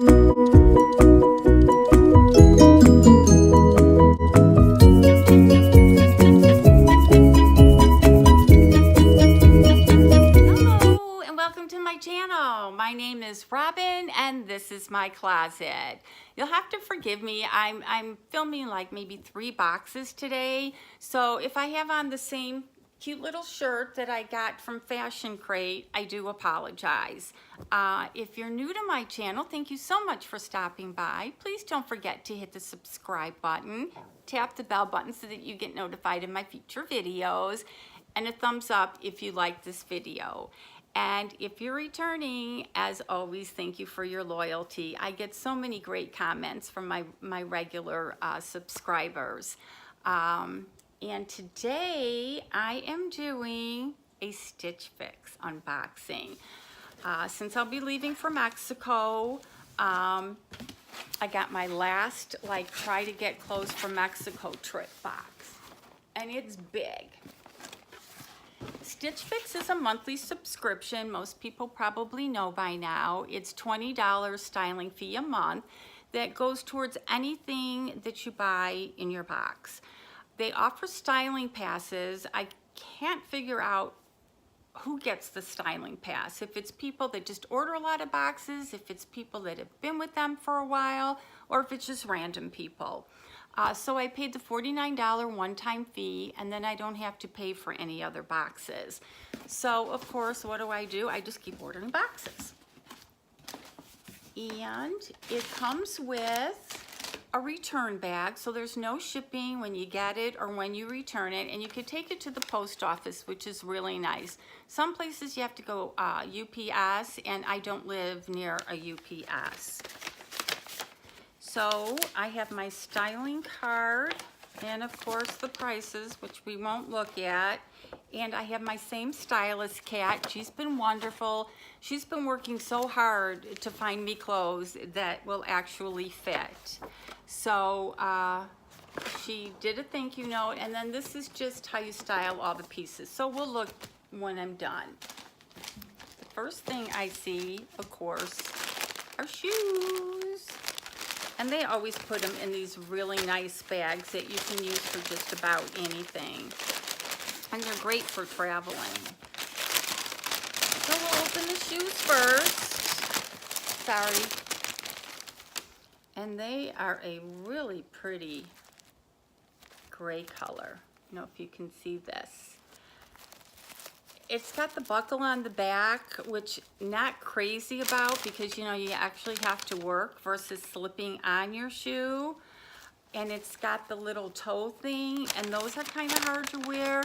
and welcome to my channel. My name is Robin and this is my closet. You'll have to forgive me. I'm filming like maybe 3 boxes today. So if I have on the same cute little shirt that I got from Fashion Crate, I do apologize. If you're new to my channel, thank you so much for stopping by. Please don't forget to hit the subscribe button, tap the bell button so that you get notified of my future videos, and a thumbs up if you like this video. And if you're returning, as always, thank you for your loyalty. I get so many great comments from my regular subscribers. And today I am doing a Stitch Fix unboxing. Since I'll be leaving for Mexico, I got my last try to get clothes from Mexico trip box, and it's big. Stitch Fix is a monthly subscription. Most people probably know by now. It's $20 styling fee a month that goes towards anything that you buy in your box. They offer styling passes. I can't figure out who gets the styling pass. If it's people that just order a lot of boxes, if it's people that have been with them for a while, or if it's just random people. So I paid the $49 one-time fee, and then I don't have to pay for any other boxes. So of course, what do? I just keep ordering boxes. And it comes with a return bag, so there's no shipping when you get it or when you return it, and you can take it to the post office, which is really nice. Some places you have to go UPS, and I don't live near a UPS. So I have my styling card, and of course the prices, which we won't look at. And I have my same stylist, Kat. She's been wonderful. She's been working so hard to find me clothes that will actually fit. So she did a thank you note, and then this is just how you style all the pieces. So we'll look when I'm done. The first thing I see, of course, are shoes. And they always put them in these really nice bags that you can use for just about anything. And they're great for traveling. So we'll open the shoes first. Sorry. And they are a really pretty gray color. I don't know if you can see this. It's got the buckle on the back, which not crazy about because you actually have to work versus slipping on your shoe. And it's got the little toe thing, and those are kind of hard to wear.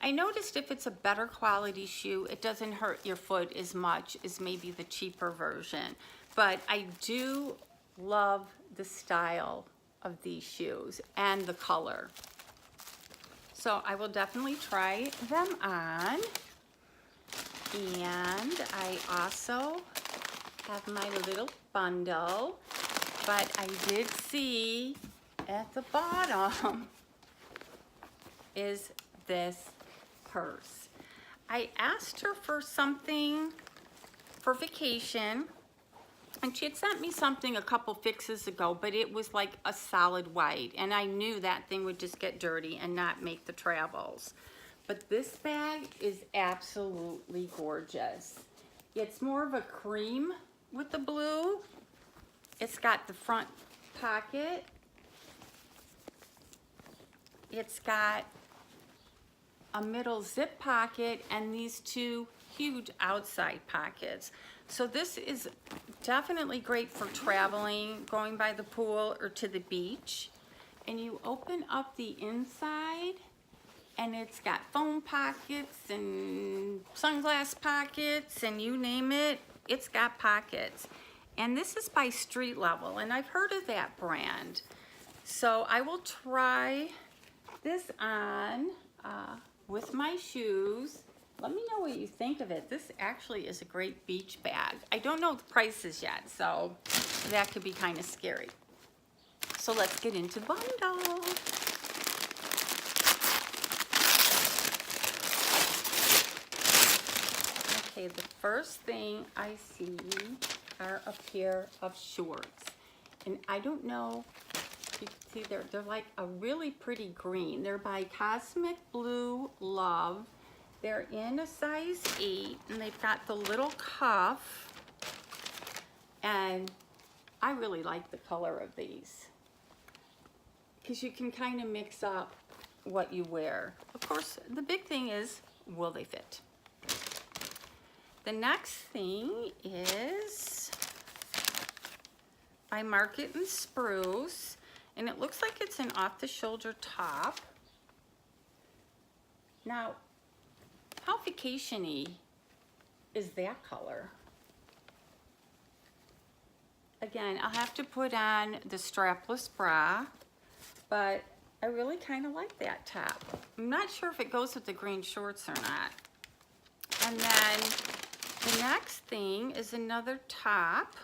I noticed if it's a better quality shoe, it doesn't hurt your foot as much as maybe the cheaper version. But I do love the style of these shoes and the color. So I will definitely try them on. And I also have my little bundle, but I did see at the bottom is this purse. I asked her for something for vacation, and she had sent me something a couple fixes ago, but it was like a solid white, and I knew that thing would just get dirty and not make the travels. But this bag is absolutely gorgeous. It's more of a cream with the blue. It's got the front pocket. It's got a middle zip pocket and these 2 huge outside pockets. So this is definitely great for traveling, going by the pool or to the beach. And you open up the inside, and it's got phone pockets and sunglass pockets and you name it, it's got pockets. And this is by Street Level, and I've heard of that brand. So I will try this on with my shoes. Let me know what you think of it. This actually is a great beach bag. I don't know the prices yet, so that could be kind of scary. So let's get into the bundle. Okay, the first thing I see are a pair of shorts. And I don't know if you can see they're like a really pretty green. They're by Cosmic Blue Love. They're in a size 8 and they've got the little cuff. And I really like the color of these because you can kind of mix up what you wear. Of course, the big thing is, will they fit? The next thing is by Market and Spruce, and it looks like it's an off-the-shoulder top. Now, how vacation-y is that color? Again, I'll have to put on the strapless bra, but I really kind of like that top. I'm not sure if it goes with the green shorts or not. And then the next thing is another top.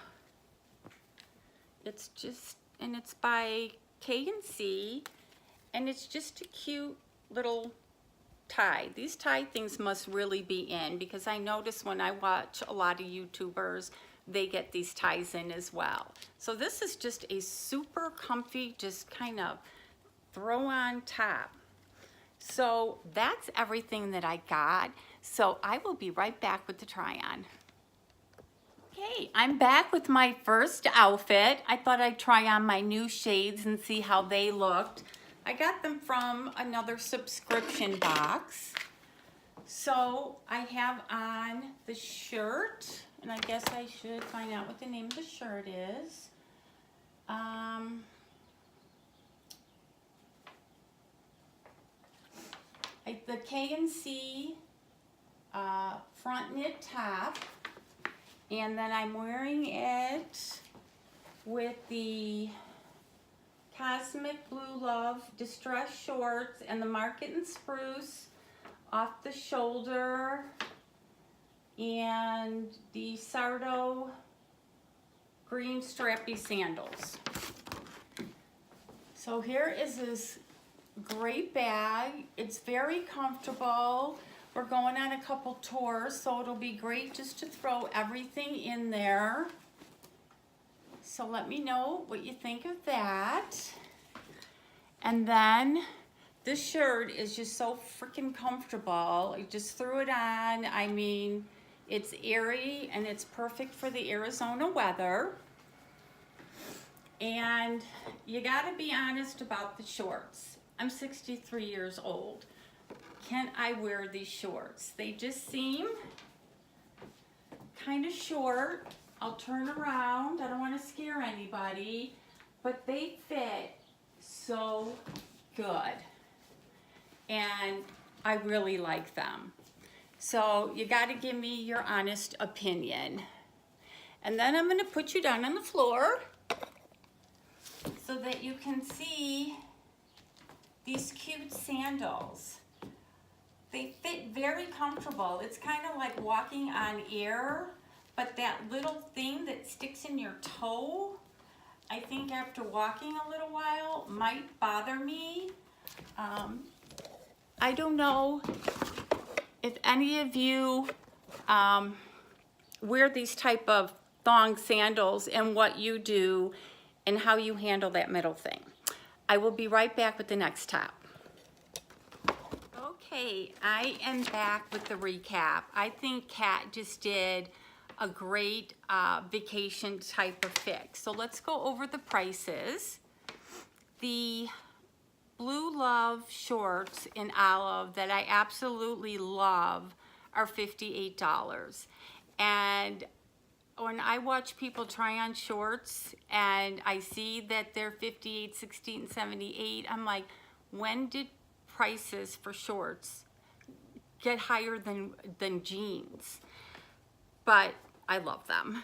It's just, and it's by K&C, and it's just a cute little tie. These tie things must really be in because I notice when I watch a lot of YouTubers, they get these ties in as well. So this is just a super comfy, just kind of throw on top. So that's everything that I got. So I will be right back with the try on. Okay, I'm back with my first outfit. I thought I'd try on my new shades and see how they looked. I got them from another subscription box. So I have on the shirt, and I guess I should find out what the name of the shirt is. The K&C front knit top, and then I'm wearing it with the Cosmic Blue Love distressed shorts and the Market and Spruce off the shoulder and the Sardo green strappy sandals. So here is this great bag. It's very comfortable. We're going on a couple tours, so it'll be great just to throw everything in there. So let me know what you think of that. And then this shirt is just so freaking comfortable. I just threw it on. I mean, it's airy and it's perfect for the Arizona weather. And you gotta be honest about the shorts. I'm 63 years old. Can I wear these shorts? They just seem kind of short. I'll turn around. I don't want to scare anybody, but they fit so good. And I really like them. So you got to give me your honest opinion. And then I'm going to put you down on the floor so that you can see these cute sandals. They fit very comfortable. It's kind of like walking on air, but that little thing that sticks in your toe, I think after walking a little while, might bother me. I don't know if any of you wear these type of thong sandals and what you do and how you handle that middle thing. I will be right back with the next top. Okay, I am back with the recap. I think Kat just did a great vacation type of fix. So let's go over the prices. The Blue Love shorts in olive that I absolutely love are $58. And when I watch people try on shorts and I see that they're $58, $16, $78, I'm like, when did prices for shorts get higher than jeans? But I love them.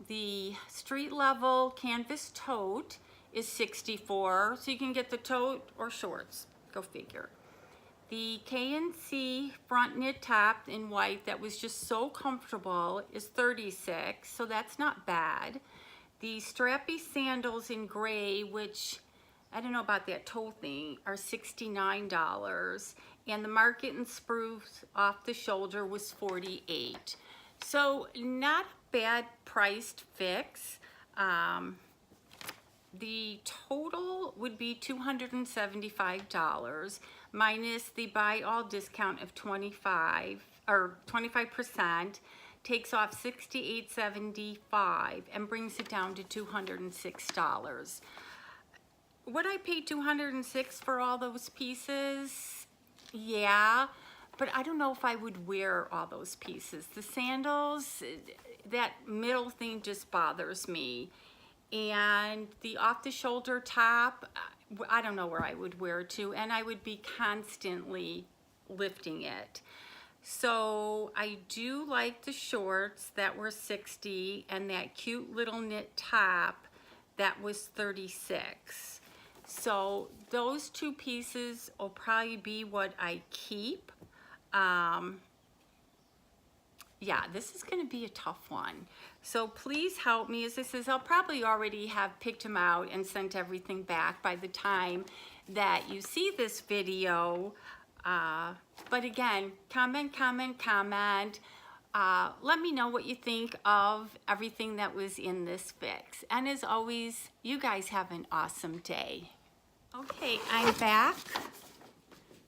The street level canvas tote is $64, so you can get the tote or shorts, go figure. The K&C front knit top in white that was just so comfortable is $36, so that's not bad. The strappy sandals in gray, which I don't know about that toe thing, are $69, and the Market and Spruce off the shoulder was $48. So not a bad priced fix. The total would be $275 minus the buy all discount of 25% takes off $68.75 and brings it down to $206. Would I pay $206 for all those pieces? Yeah, but I don't know if I would wear all those pieces. The sandals, that middle thing just bothers me. And the off-the-shoulder top, I don't know where I would wear it to, and I would be constantly lifting it. So I do like the shorts that were $60 and that cute little knit top that was $36. So those two pieces will probably be what I keep. Yeah, this is going to be a tough one. So please help me. As this is, I'll probably already have picked them out and sent everything back by the time that you see this video. But again, comment. Let me know what you think of everything that was in this fix. And as always, you guys have an awesome day. Okay, I'm back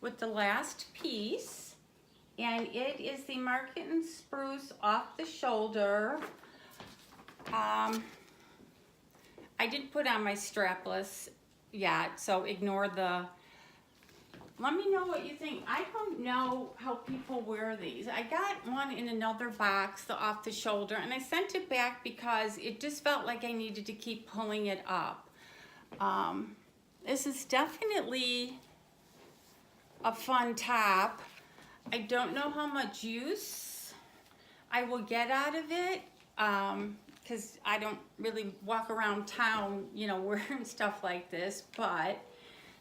with the last piece. And it is the Market and Spruce off the shoulder. I didn't put on my strapless yet, so ignore the... Let me know what you think. I don't know how people wear these. I got one in another box, the off the shoulder, and I sent it back because it just felt like I needed to keep pulling it up. This is definitely a fun top. I don't know how much use I will get out of it because I don't really walk around town, you know, wearing stuff like this, but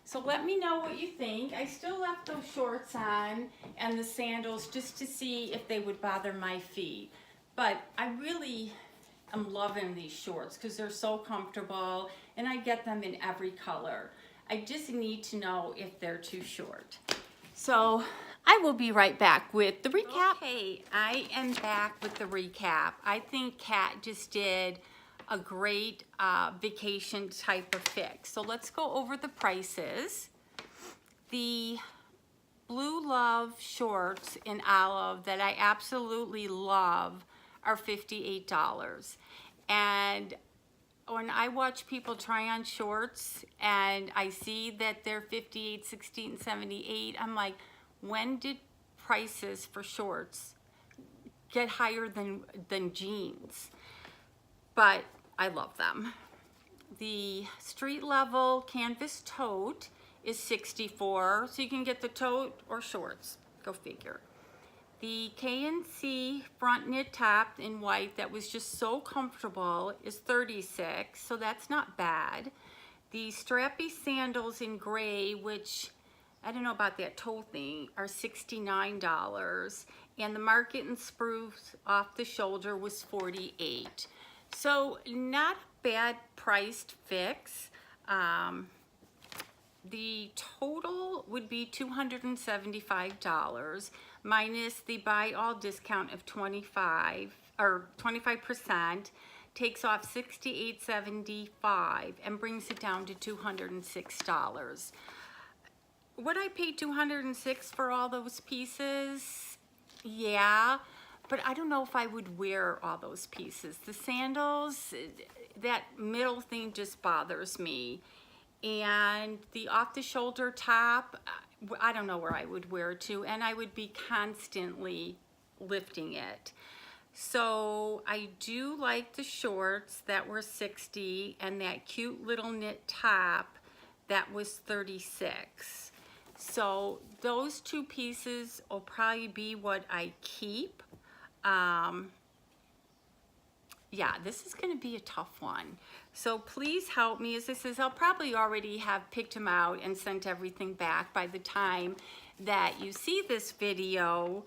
so let me know what you think. I still left those shorts on and the sandals just to see if they would bother my feet, but I really am loving these shorts because they're so comfortable and I get them in every color. I just need to know if they're too short. So I will be right back with the recap. Okay, I am back with the recap. I think Kat just did a great vacation type of fix. So let's go over the prices. The Blue Love shorts in olive that I absolutely love are $58. And when I watch people try on shorts and I see that they're $58, $60, and $78, I'm like, when did prices for shorts get higher than jeans? But I love them. The street level canvas tote is $64, so you can get the tote or shorts, go figure. The K&C front knit top in white that was just so comfortable is $36, so that's not bad. The strappy sandals in gray, which I don't know about that toe thing, are $69, and the Market and Spruce off the shoulder was $48. So not a bad priced fix. The total would be $275 minus the buy all discount of 25% takes off $68.75 and brings it down to $206. Would I pay $206 for all those pieces? Yeah, but I don't know if I would wear all those pieces. The sandals, that middle thing just bothers me. And the off-the-shoulder top, I don't know where I would wear it to, and I would be constantly lifting it. So I do like the shorts that were $60 and that cute little knit top that was $36. So those two pieces will probably be what I keep. Yeah, this is going to be a tough one. So please help me. As this is, I'll probably already have picked them out and sent everything back by the time that you see this video.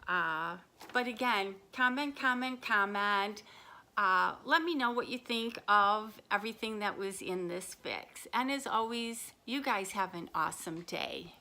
But again, comment. Let me know what you think of everything that was in this fix. And as always, you guys have an awesome day.